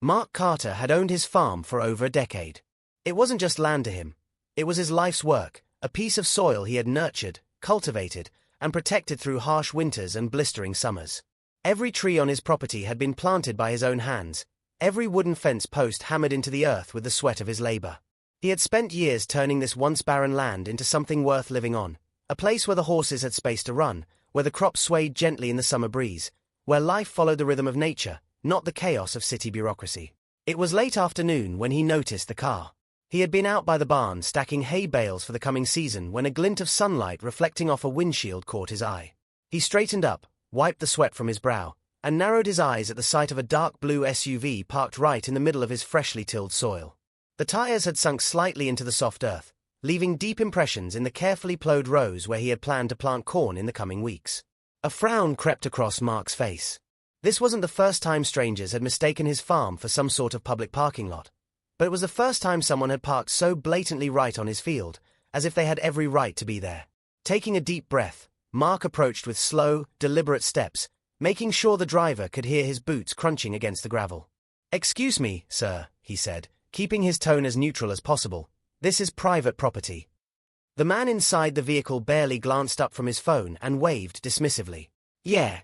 Mark Carter had owned his farm for over a decade. It wasn't just land to him. It was his life's work, a piece of soil he had nurtured, cultivated, and protected through harsh winters and blistering summers. Every tree on his property had been planted by his own hands, every wooden fence post hammered into the earth with the sweat of his labor. He had spent years turning this once barren land into something worth living on, a place where the horses had space to run, where the crops swayed gently in the summer breeze, where life followed the rhythm of nature, not the chaos of city bureaucracy. It was late afternoon when he noticed the car. He had been out by the barn stacking hay bales for the coming season when a glint of sunlight reflecting off a windshield caught his eye. He straightened up, wiped the sweat from his brow, and narrowed his eyes at the sight of a dark blue SUV parked right in the middle of his freshly tilled soil. The tires had sunk slightly into the soft earth, leaving deep impressions in the carefully plowed rows where he had planned to plant corn in the coming weeks. A frown crept across Mark's face. This wasn't the first time strangers had mistaken his farm for some sort of public parking lot, but it was the first time someone had parked so blatantly right on his field, as if they had every right to be there. Taking a deep breath, Mark approached with slow, deliberate steps, making sure the driver could hear his boots crunching against the gravel. "Excuse me, sir," he said, keeping his tone as neutral as possible. "This is private property." The man inside the vehicle barely glanced up from his phone and waved dismissively. Yeah,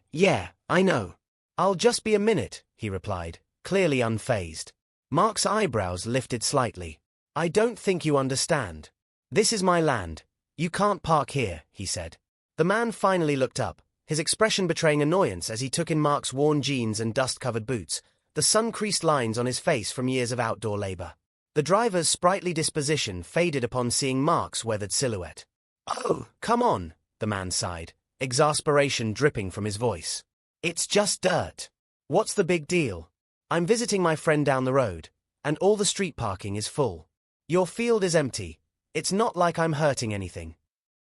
I know. "I'll just be a minute," he replied, clearly unfazed. Mark's eyebrows lifted slightly. "I don't think you understand. This is my land. You can't park here," he said. The man finally looked up, his expression betraying annoyance as he took in Mark's worn jeans and dust-covered boots, the sun-creased lines on his face from years of outdoor labor. The driver's sprightly disposition faded upon seeing Mark's weathered silhouette. "Oh, come on," the man sighed, exasperation dripping from his voice. "It's just dirt. What's the big deal? I'm visiting my friend down the road, and all the street parking is full. Your field is empty. It's not like I'm hurting anything."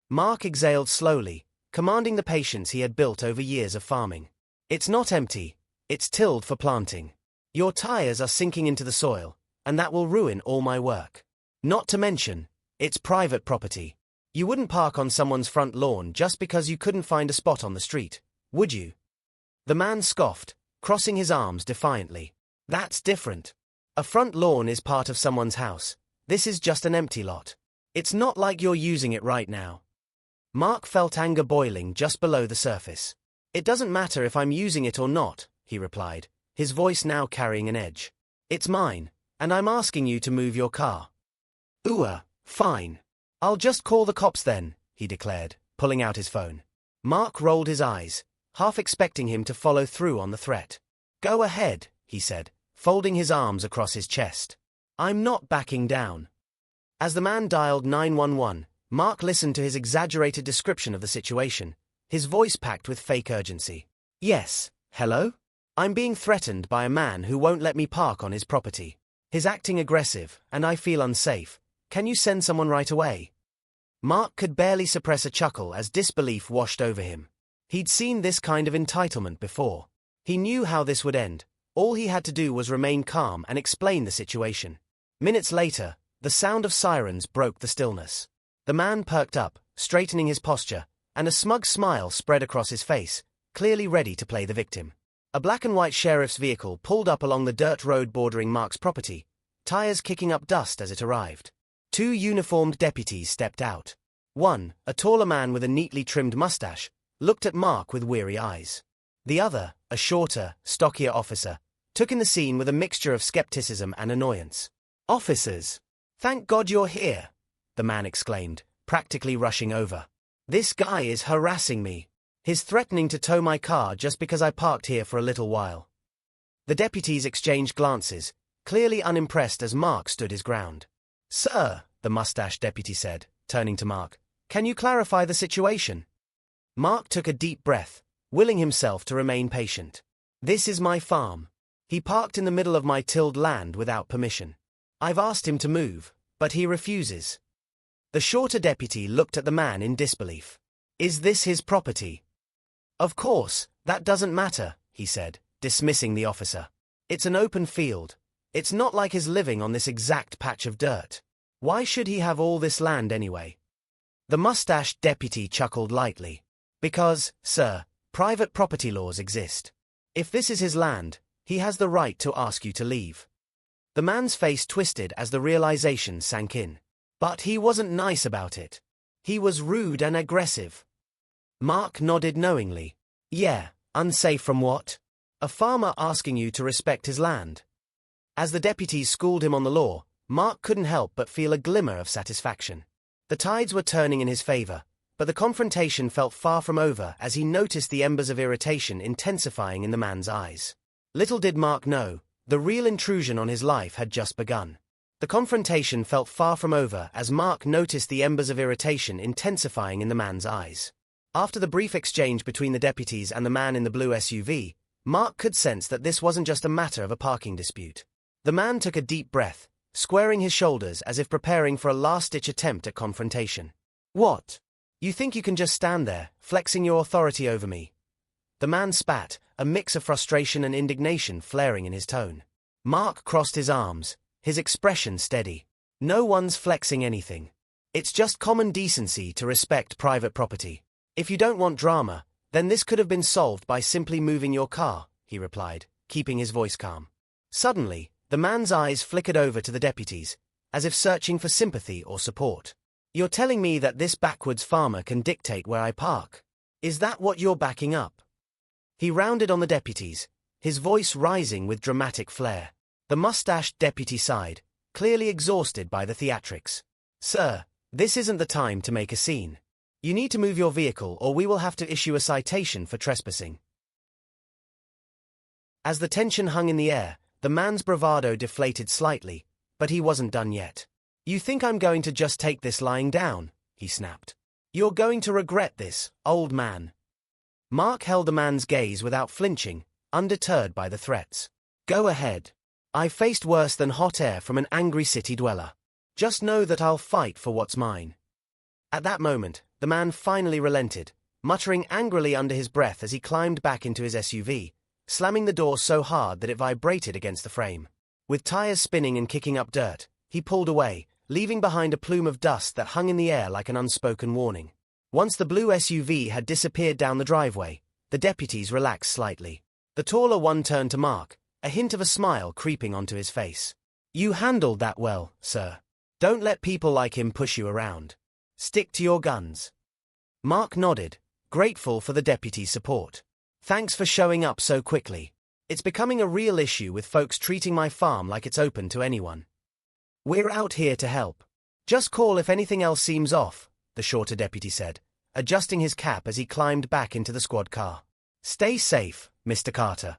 Mark exhaled slowly, commanding the patience he had built over years of farming. "It's not empty. It's tilled for planting. Your tires are sinking into the soil, and that will ruin all my work. Not to mention, it's private property. You wouldn't park on someone's front lawn just because you couldn't find a spot on the street, would you?" The man scoffed, crossing his arms defiantly. "That's different. A front lawn is part of someone's house. This is just an empty lot. It's not like you're using it right now." Mark felt anger boiling just below the surface. "It doesn't matter if I'm using it or not," he replied, his voice now carrying an edge. "It's mine, and I'm asking you to move your car." Fine. I'll just call the cops then," he declared, pulling out his phone. Mark rolled his eyes, half expecting him to follow through on the threat. "Go ahead," he said, folding his arms across his chest. "I'm not backing down." As the man dialed 911, Mark listened to his exaggerated description of the situation, his voice packed with fake urgency. "Yes, hello? I'm being threatened by a man who won't let me park on his property. He's acting aggressive, and I feel unsafe. Can you send someone right away?" Mark could barely suppress a chuckle as disbelief washed over him. He'd seen this kind of entitlement before. He knew how this would end. All he had to do was remain calm and explain the situation. Minutes later, the sound of sirens broke the stillness. The man perked up, straightening his posture, and a smug smile spread across his face, clearly ready to play the victim. A black and white sheriff's vehicle pulled up along the dirt road bordering Mark's property, tires kicking up dust as it arrived. Two uniformed deputies stepped out. One, a taller man with a neatly trimmed mustache, looked at Mark with weary eyes. The other, a shorter, stockier officer, took in the scene with a mixture of skepticism and annoyance. "Officers! Thank God you're here!" the man exclaimed, practically rushing over. "This guy is harassing me. He's threatening to tow my car just because I parked here for a little while." The deputies exchanged glances, clearly unimpressed as Mark stood his ground. "Sir," the mustached deputy said, turning to Mark, "can you clarify the situation?" Mark took a deep breath, willing himself to remain patient. "This is my farm. He parked in the middle of my tilled land without permission. I've asked him to move, but he refuses." The shorter deputy looked at the man in disbelief. "Is this his property?" "Of course, that doesn't matter," he said, dismissing the officer. "It's an open field. It's not like he's living on this exact patch of dirt. Why should he have all this land anyway?" The mustached deputy chuckled lightly. "Because, sir, private property laws exist. If this is his land, He has the right to ask you to leave. The man's face twisted as the realization sank in. But he wasn't nice about it. He was rude and aggressive. Mark nodded knowingly. Yeah, unsafe from what? A farmer asking you to respect his land. As the deputies schooled him on the law, Mark couldn't help but feel a glimmer of satisfaction. The tides were turning in his favor, but the confrontation felt far from over as he noticed the embers of irritation intensifying in the man's eyes. Little did Mark know, the real intrusion on his life had just begun. The confrontation felt far from over as Mark noticed the embers of irritation intensifying in the man's eyes. After the brief exchange between the deputies and the man in the blue SUV, Mark could sense that this wasn't just a matter of a parking dispute. The man took a deep breath, squaring his shoulders as if preparing for a last-ditch attempt at confrontation. What? You think you can just stand there, flexing your authority over me? The man spat, a mix of frustration and indignation flaring in his tone. Mark crossed his arms, his expression steady. No one's flexing anything. It's just common decency to respect private property. If you don't want drama, then this could have been solved by simply moving your car, he replied, keeping his voice calm. Suddenly, the man's eyes flickered over to the deputies, as if searching for sympathy or support. You're telling me that this backwoods farmer can dictate where I park? Is that what you're backing up? He rounded on the deputies, his voice rising with dramatic flair. The mustached deputy sighed, clearly exhausted by the theatrics. Sir, this isn't the time to make a scene. You need to move your vehicle or we will have to issue a citation for trespassing. As the tension hung in the air, the man's bravado deflated slightly, but he wasn't done yet. You think I'm going to just take this lying down? He snapped. You're going to regret this, old man. Mark held the man's gaze without flinching, undeterred by the threats. Go ahead. I've faced worse than hot air from an angry city dweller. Just know that I'll fight for what's mine. At that moment, the man finally relented, muttering angrily under his breath as he climbed back into his SUV, slamming the door so hard that it vibrated against the frame. With tires spinning and kicking up dirt, he pulled away, leaving behind a plume of dust that hung in the air like an unspoken warning. Once the blue SUV had disappeared down the driveway, the deputies relaxed slightly. The taller one turned to Mark, a hint of a smile creeping onto his face. You handled that well, sir. Don't let people like him push you around. Stick to your guns. Mark nodded, grateful for the deputy's support. Thanks for showing up so quickly. It's becoming a real issue with folks treating my farm like it's open to anyone. We're out here to help. Just call if anything else seems off, the shorter deputy said, adjusting his cap as he climbed back into the squad car. Stay safe, Mr. Carter.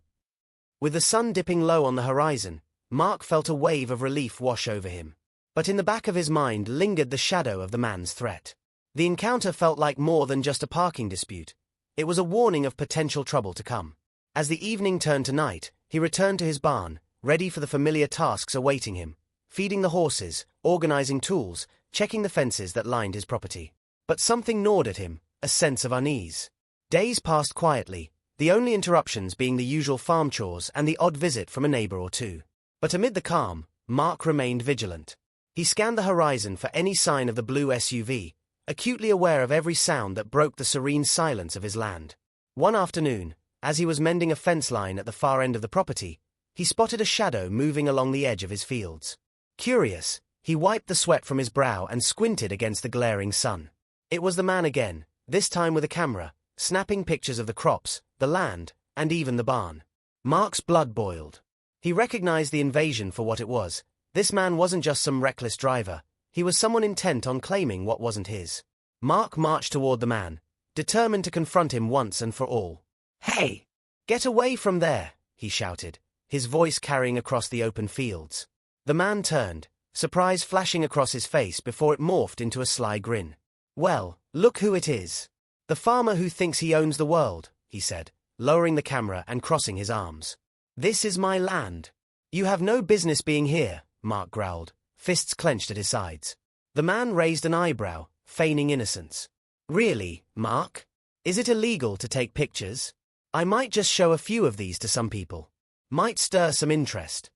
With the sun dipping low on the horizon, Mark felt a wave of relief wash over him. But in the back of his mind lingered the shadow of the man's threat. The encounter felt like more than just a parking dispute. It was a warning of potential trouble to come. As the evening turned to night, he returned to his barn, ready for the familiar tasks awaiting him, feeding the horses, organizing tools, checking the fences that lined his property. But something gnawed at him, a sense of unease. Days passed quietly, the only interruptions being the usual farm chores and the odd visit from a neighbor or two. But amid the calm, Mark remained vigilant. He scanned the horizon for any sign of the blue SUV, acutely aware of every sound that broke the serene silence of his land. One afternoon, as he was mending a fence line at the far end of the property, he spotted a shadow moving along the edge of his fields. Curious, he wiped the sweat from his brow and squinted against the glaring sun. It was the man again, this time with a camera, snapping pictures of the crops, the land, and even the barn. Mark's blood boiled. He recognized the invasion for what it was. This man wasn't just some reckless driver, he was someone intent on claiming what wasn't his. Mark marched toward the man, determined to confront him once and for all. Hey! Get away from there, he shouted, his voice carrying across the open fields. The man turned, surprise flashing across his face before it morphed into a sly grin. Well, look who it is. The farmer who thinks he owns the world, he said, lowering the camera and crossing his arms. This is my land. You have no business being here, Mark growled, fists clenched at his sides. The man raised an eyebrow, feigning innocence. Really, Mark? Is it illegal to take pictures? I might just show a few of these to some people. Might stir some interest.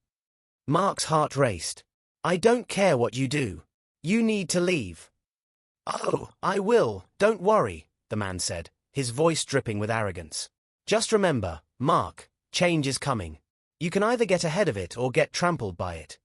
Mark's heart raced. I don't care what you do. You need to leave. Oh, I will, don't worry, the man said, his voice dripping with arrogance. Just remember, Mark, change is coming. You can either get ahead of it or get trampled by it.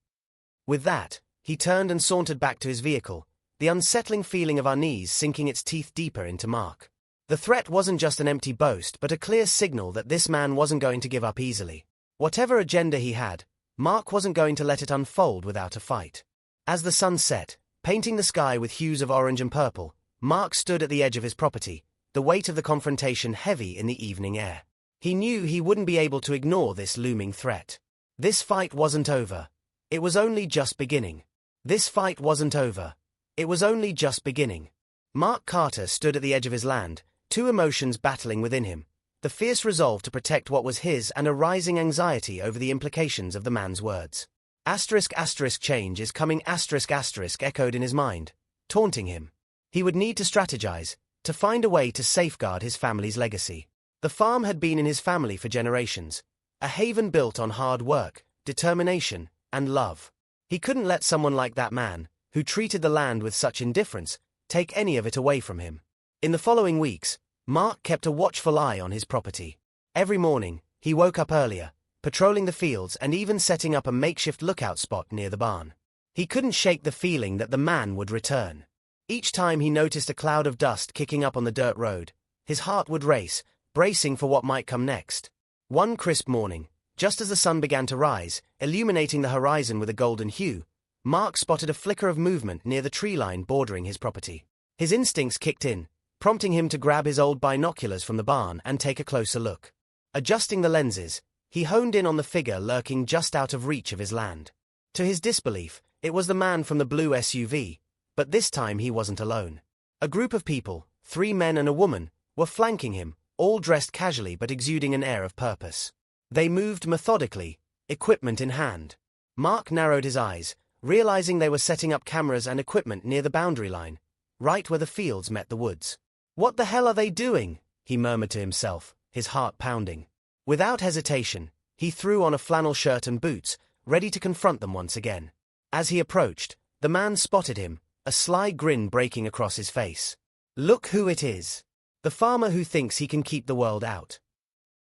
With that, he turned and sauntered back to his vehicle, the unsettling feeling of unease sinking its teeth deeper into Mark. The threat wasn't just an empty boast but a clear signal that this man wasn't going to give up easily. Whatever agenda he had, Mark wasn't going to let it unfold without a fight. As the sun set, painting the sky with hues of orange and purple, Mark stood at the edge of his property, the weight of the confrontation heavy in the evening air. He knew he wouldn't be able to ignore this looming threat. This fight wasn't over. It was only just beginning. This fight wasn't over. It was only just beginning. Mark Carter stood at the edge of his land, two emotions battling within him, the fierce resolve to protect what was his and a rising anxiety over the implications of the man's words. Change is coming echoed in his mind, taunting him. He would need to strategize, to find a way to safeguard his family's legacy. The farm had been in his family for generations, a haven built on hard work, determination, and love. He couldn't let someone like that man, who treated the land with such indifference, take any of it away from him. In the following weeks, Mark kept a watchful eye on his property. Every morning, he woke up earlier, patrolling the fields and even setting up a makeshift lookout spot near the barn. He couldn't shake the feeling that the man would return. Each time he noticed a cloud of dust kicking up on the dirt road, his heart would race, bracing for what might come next. One crisp morning, just as the sun began to rise, illuminating the horizon with a golden hue, Mark spotted a flicker of movement near the tree line bordering his property. His instincts kicked in, prompting him to grab his old binoculars from the barn and take a closer look. Adjusting the lenses, he honed in on the figure lurking just out of reach of his land. To his disbelief, it was the man from the blue SUV, but this time he wasn't alone. A group of people, 3 men and a woman, were flanking him, all dressed casually but exuding an air of purpose. They moved methodically, equipment in hand. Mark narrowed his eyes, realizing they were setting up cameras and equipment near the boundary line, right where the fields met the woods. "What the hell are they doing?" he murmured to himself, his heart pounding. Without hesitation, he threw on a flannel shirt and boots, ready to confront them once again. As he approached, the man spotted him, a sly grin breaking across his face. "Look who it is. The farmer who thinks he can keep the world out.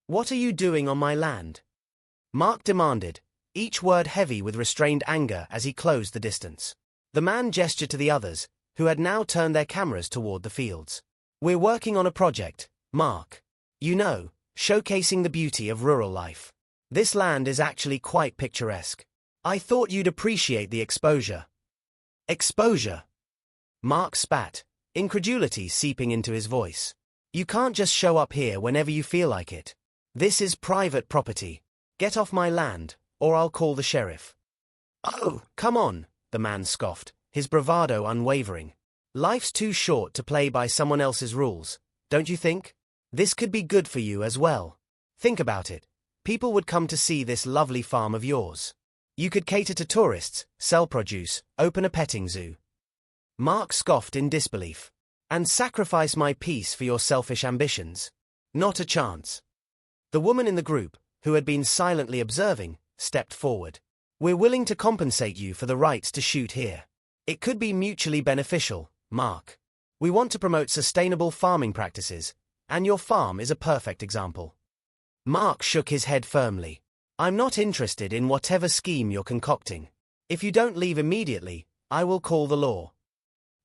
What are you doing on my land?" Mark demanded, each word heavy with restrained anger as he closed the distance. The man gestured to the others, who had now turned their cameras toward the fields. "We're working on a project, Mark. You know, showcasing the beauty of rural life. This land is actually quite picturesque. I thought you'd appreciate the exposure." "Exposure?" Mark spat, incredulity seeping into his voice. "You can't just show up here whenever you feel like it. This is private property. Get off my land, or I'll call the sheriff." "Oh, come on," the man scoffed, his bravado unwavering. "Life's too short to play by someone else's rules, don't you think? This could be good for you as well. Think about it. People would come to see this lovely farm of yours. You could cater to tourists, sell produce, open a petting zoo." Mark scoffed in disbelief. "And sacrifice my peace for your selfish ambitions? Not a chance." The woman in the group, who had been silently observing, stepped forward. "We're willing to compensate you for the rights to shoot here. It could be mutually beneficial, Mark. We want to promote sustainable farming practices, and your farm is a perfect example." Mark shook his head firmly. "I'm not interested in whatever scheme you're concocting. If you don't leave immediately, I will call the law."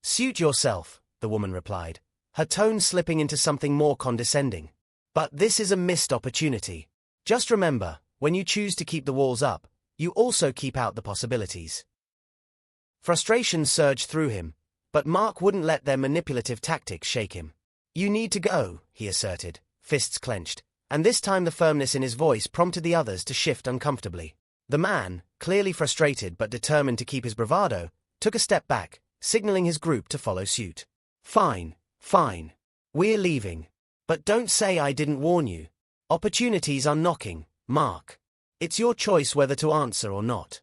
"Suit yourself," the woman replied, her tone slipping into something more condescending. "But this is a missed opportunity. Just remember, when you choose to keep the walls up, you also keep out the possibilities." Frustration surged through him, but Mark wouldn't let their manipulative tactics shake him. "You need to go," he asserted, fists clenched, and this time the firmness in his voice prompted the others to shift uncomfortably. The man, clearly frustrated but determined to keep his bravado, took a step back, signaling his group to follow suit. Fine. We're leaving. But don't say I didn't warn you. Opportunities are knocking, Mark. It's your choice whether to answer or not."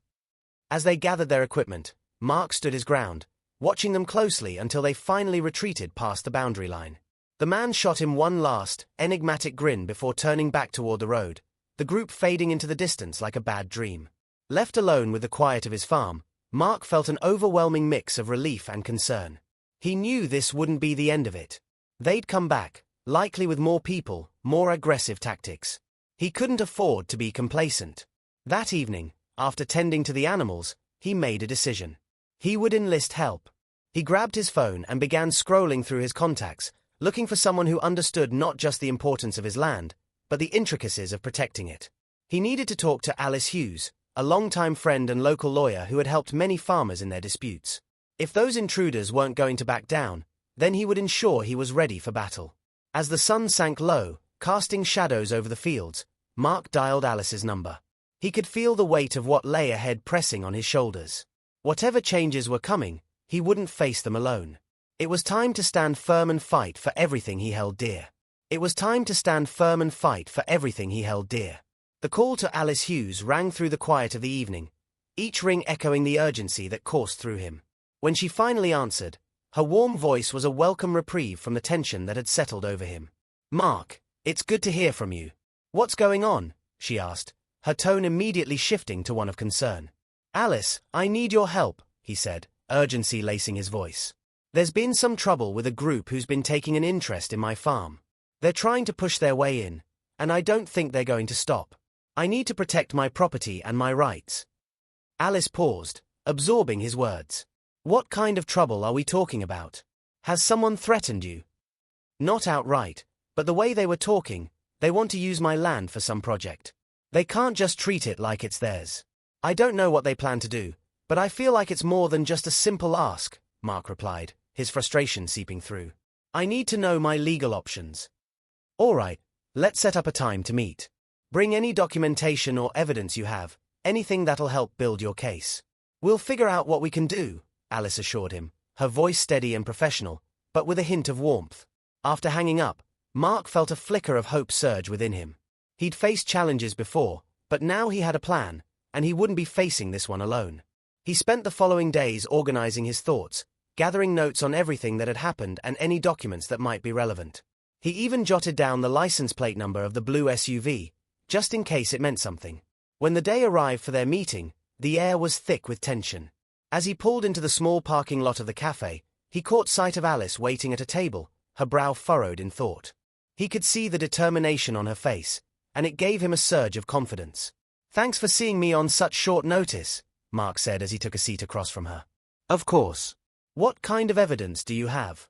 As they gathered their equipment, Mark stood his ground, watching them closely until they finally retreated past the boundary line. The man shot him one last, enigmatic grin before turning back toward the road, the group fading into the distance like a bad dream. Left alone with the quiet of his farm, Mark felt an overwhelming mix of relief and concern. He knew this wouldn't be the end of it. They'd come back, likely with more people, more aggressive tactics. He couldn't afford to be complacent. That evening, after tending to the animals, he made a decision. He would enlist help. He grabbed his phone and began scrolling through his contacts, looking for someone who understood not just the importance of his land, but the intricacies of protecting it. He needed to talk to Alice Hughes, a longtime friend and local lawyer who had helped many farmers in their disputes. If those intruders weren't going to back down, then he would ensure he was ready for battle. As the sun sank low, casting shadows over the fields, Mark dialed Alice's number. He could feel the weight of what lay ahead pressing on his shoulders. Whatever changes were coming, he wouldn't face them alone. It was time to stand firm and fight for everything he held dear. It was time to stand firm and fight for everything he held dear. The call to Alice Hughes rang through the quiet of the evening, each ring echoing the urgency that coursed through him. When she finally answered, her warm voice was a welcome reprieve from the tension that had settled over him. "Mark, it's good to hear from you. What's going on?" she asked, her tone immediately shifting to one of concern. "Alice, I need your help," he said, urgency lacing his voice. "There's been some trouble with a group who's been taking an interest in my farm. They're trying to push their way in, and I don't think they're going to stop. I need to protect my property and my rights." Alice paused, absorbing his words. "What kind of trouble are we talking about? Has someone threatened you?" "Not outright, but the way they were talking, they want to use my land for some project. They can't just treat it like it's theirs. I don't know what they plan to do, but I feel like it's more than just a simple ask," Mark replied, his frustration seeping through. "I need to know my legal options." "All right, let's set up a time to meet. Bring any documentation or evidence you have, anything that'll help build your case. We'll figure out what we can do," Alice assured him, her voice steady and professional, but with a hint of warmth. After hanging up, Mark felt a flicker of hope surge within him. He'd faced challenges before, but now he had a plan, and he wouldn't be facing this one alone. He spent the following days organizing his thoughts, gathering notes on everything that had happened and any documents that might be relevant. He even jotted down the license plate number of the blue SUV, just in case it meant something. When the day arrived for their meeting, the air was thick with tension. As he pulled into the small parking lot of the cafe, he caught sight of Alice waiting at a table, her brow furrowed in thought. He could see the determination on her face, and it gave him a surge of confidence. "Thanks for seeing me on such short notice," Mark said as he took a seat across from her. "Of course. What kind of evidence do you have?"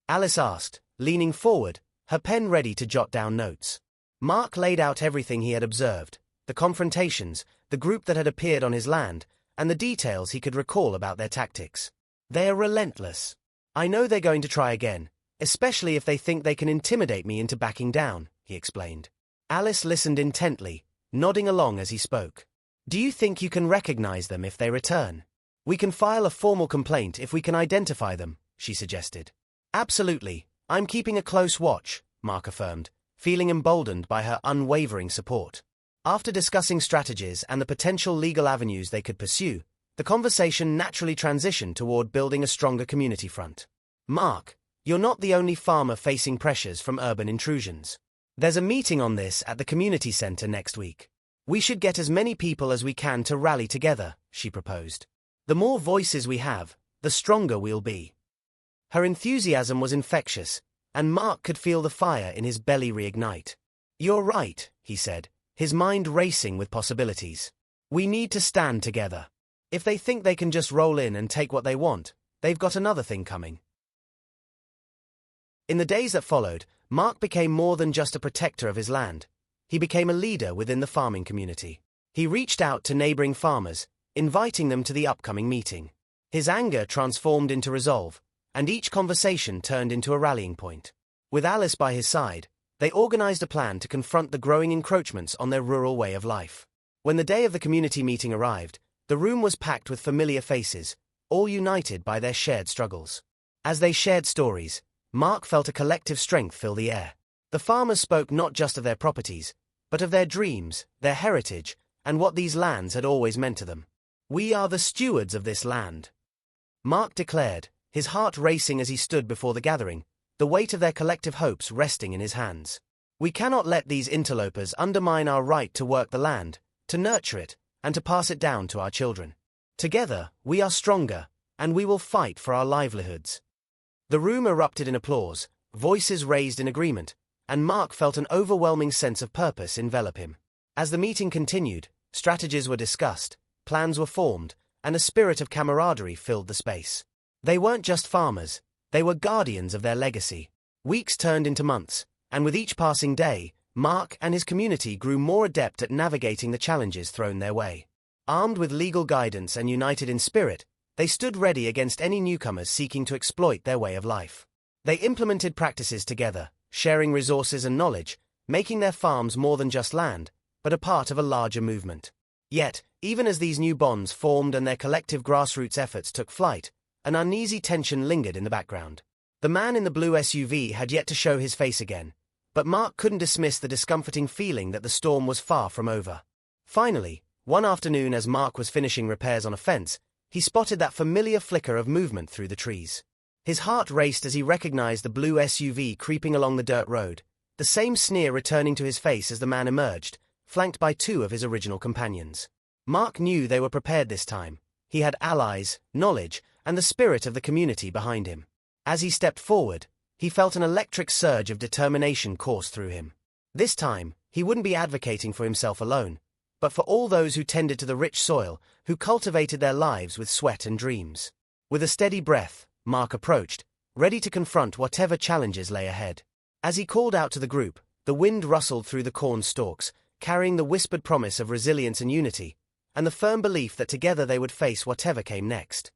Alice asked, leaning forward, her pen ready to jot down notes. Mark laid out everything he had observed, the confrontations, the group that had appeared on his land, and the details he could recall about their tactics. "They are relentless. I know they're going to try again, especially if they think they can intimidate me into backing down," he explained. Alice listened intently, nodding along as he spoke. "Do you think you can recognize them if they return? We can file a formal complaint if we can identify them," she suggested. "Absolutely. I'm keeping a close watch," Mark affirmed, feeling emboldened by her unwavering support. After discussing strategies and the potential legal avenues they could pursue, the conversation naturally transitioned toward building a stronger community front. "Mark, you're not the only farmer facing pressures from urban intrusions. There's a meeting on this at the community center next week. We should get as many people as we can to rally together," she proposed. "The more voices we have, the stronger we'll be." Her enthusiasm was infectious, and Mark could feel the fire in his belly reignite. "You're right," he said, his mind racing with possibilities. "We need to stand together. If they think they can just roll in and take what they want, they've got another thing coming." In the days that followed, Mark became more than just a protector of his land. He became a leader within the farming community. He reached out to neighboring farmers, inviting them to the upcoming meeting. His anger transformed into resolve, and each conversation turned into a rallying point. With Alice by his side, they organized a plan to confront the growing encroachments on their rural way of life. When the day of the community meeting arrived, the room was packed with familiar faces, all united by their shared struggles. As they shared stories, Mark felt a collective strength fill the air. The farmers spoke not just of their properties, but of their dreams, their heritage, and what these lands had always meant to them. "We are the stewards of this land," Mark declared, his heart racing as he stood before the gathering, the weight of their collective hopes resting in his hands. "We cannot let these interlopers undermine our right to work the land, to nurture it, and to pass it down to our children. Together, we are stronger, and we will fight for our livelihoods." The room erupted in applause, voices raised in agreement, and Mark felt an overwhelming sense of purpose envelop him. As the meeting continued, Strategies were discussed, plans were formed, and a spirit of camaraderie filled the space. They weren't just farmers, they were guardians of their legacy. Weeks turned into months, and with each passing day, Mark and his community grew more adept at navigating the challenges thrown their way. Armed with legal guidance and united in spirit, they stood ready against any newcomers seeking to exploit their way of life. They implemented practices together, sharing resources and knowledge, making their farms more than just land, but a part of a larger movement. Yet, even as these new bonds formed and their collective grassroots efforts took flight, an uneasy tension lingered in the background. The man in the blue SUV had yet to show his face again, but Mark couldn't dismiss the discomforting feeling that the storm was far from over. Finally, one afternoon as Mark was finishing repairs on a fence, he spotted that familiar flicker of movement through the trees. His heart raced as he recognized the blue SUV creeping along the dirt road, the same sneer returning to his face as the man emerged, flanked by two of his original companions. Mark knew they were prepared this time. He had allies, knowledge, and the spirit of the community behind him. As he stepped forward, he felt an electric surge of determination course through him. This time, he wouldn't be advocating for himself alone, but for all those who tended to the rich soil, who cultivated their lives with sweat and dreams. With a steady breath, Mark approached, ready to confront whatever challenges lay ahead. As he called out to the group, the wind rustled through the corn stalks, carrying the whispered promise of resilience and unity, and the firm belief that together they would face whatever came next.